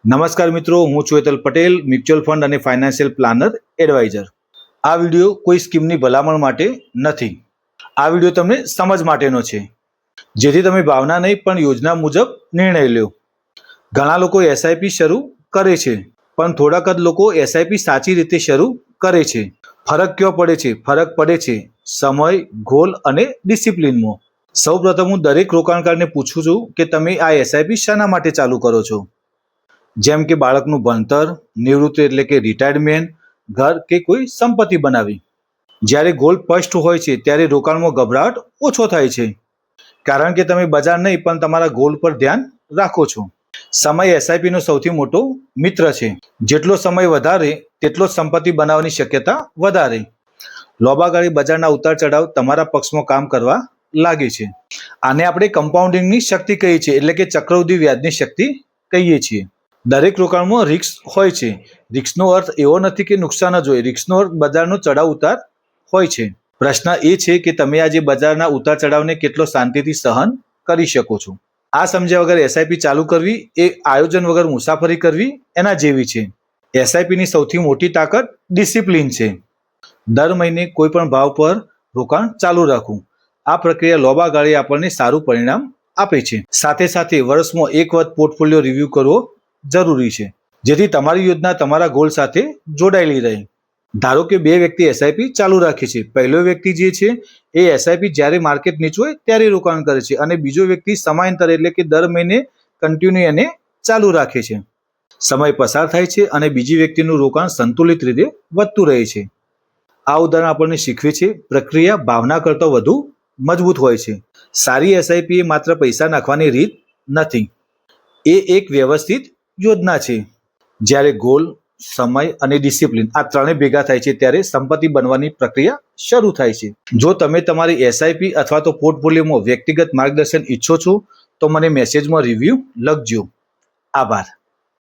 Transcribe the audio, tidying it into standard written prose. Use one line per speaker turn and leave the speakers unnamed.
નમસ્કાર મિત્રો, હું છું હેતલ પટેલ, મ્યુચ્યુઅલ ફંડ અને ફાઇનાન્શિયલ પ્લાનર એડવાઇઝર. આ વિડીયો કોઈ સ્કીમની ભલામણ માટે નથી. આ વિડીયો તમને સમજ માટેનો છે, જેથી તમે ભાવના નહીં પણ યોજના મુજબ નિર્ણય લો. ઘણા લોકો એસઆઈપી શરૂ કરે છે, પણ થોડાક જ લોકો એસઆઈપી સાચી રીતે શરૂ કરે છે. ફરક ક્યાં પડે છે? ફરક પડે છે સમય, ગોલ અને ડિસિપ્લિનમાં. સૌપ્રથમ હું દરેક રોકાણકારને પૂછું છું કે તમે આ એસઆઈપી શાના માટે ચાલુ કરો છો? જેમ કે બાળકનું ભણતર, નિવૃત્તિ એટલે કે રિટાયરમેન્ટ, ઘર કે કોઈ સંપત્તિ બનાવી. જ્યારે ગોલ સ્પષ્ટ હોય છે ત્યારે રોકાણમાં ગભરાટ ઓછો થાય છે, કારણ કે તમે બજાર નહીં પણ તમારા ગોલ પર ધ્યાન રાખો છો. સમય એસઆઈપી નો સૌથી મોટો મિત્ર છે. જેટલો સમય વધારે તેટલો જ સંપત્તિ બનાવવાની શક્યતા વધારે. લાંબા ગાળે બજારના ઉતાર ચઢાવ તમારા પક્ષમાં કામ કરવા લાગે છે. આને આપણે કમ્પાઉન્ડિંગની શક્તિ કહીએ છીએ, એટલે કે ચક્રવૃદ્ધિ વ્યાજની શક્તિ કહીએ છીએ. દરેક રોકાણમાં રિસ્ક હોય છે. રિસ્કનો અર્થ એવો નથી કે નુકસાન જ હોય. રિસ્કનો અર્થ બજારનો ચઢાવ ઉતાર હોય છે. પ્રશ્ન એ છે કે તમે આજે બજારના ઉતાર ચઢાવને કેટલો શાંતિથી સહન કરી શકો છો. આ સમજ્યા વગર એસઆઈપી ચાલુ કરવી એ આયોજન વગર મુસાફરી કરવી એના જેવી છે. એસઆઈપીની સૌથી મોટી તાકાત ડિસિપ્લિન છે. દર મહિને કોઈ પણ ભાવ પર રોકાણ ચાલુ રાખવું. આ પ્રક્રિયા લાંબા ગાળે આપણને સારું પરિણામ આપે છે. સાથે સાથે વર્ષમાં એક વખત પોર્ટફોલિયો રિવ્યૂ કરવો જરૂરી છે, જેથી તમારી યોજના તમારા ગોલ સાથે જોડાયેલી રહે. ધારો કે બે વ્યક્તિ એસઆઈપી ચાલુ રાખે છે. પહેલો વ્યક્તિ જે છે એ એસઆઈપી જ્યારે માર્કેટ નીચું હોય ત્યારે રોકાણ કરે છે, અને બીજો વ્યક્તિ સમાંતર એટલે કે દર મહિને કન્ટિન્યુ એને ચાલુ રાખે છે. સમય પસાર થાય છે અને બીજી વ્યક્તિનું રોકાણ સંતુલિત રીતે વધતું રહે છે. આ ઉદાહરણ આપણને શીખવે છે પ્રક્રિયા ભાવના કરતાં વધુ મજબૂત હોય છે. સારી એસઆઈપી એ માત્ર પૈસા નાખવાની રીત નથી, એ એક વ્યવસ્થિત યોજના છે. જ્યારે ગોલ, સમય અને ડિસિપ્લિન આ ત્રણે ભેગા થાય છે ત્યારે સંપત્તિ બનવાની પ્રક્રિયા શરૂ થાય છે. જો તમે તમારી એસઆઈપી અથવા તો પોર્ટફોલિયોમાં વ્યક્તિગત માર્ગદર્શન ઈચ્છો છો તો મને મેસેજમાં રિવ્યૂ લખજો. આભાર.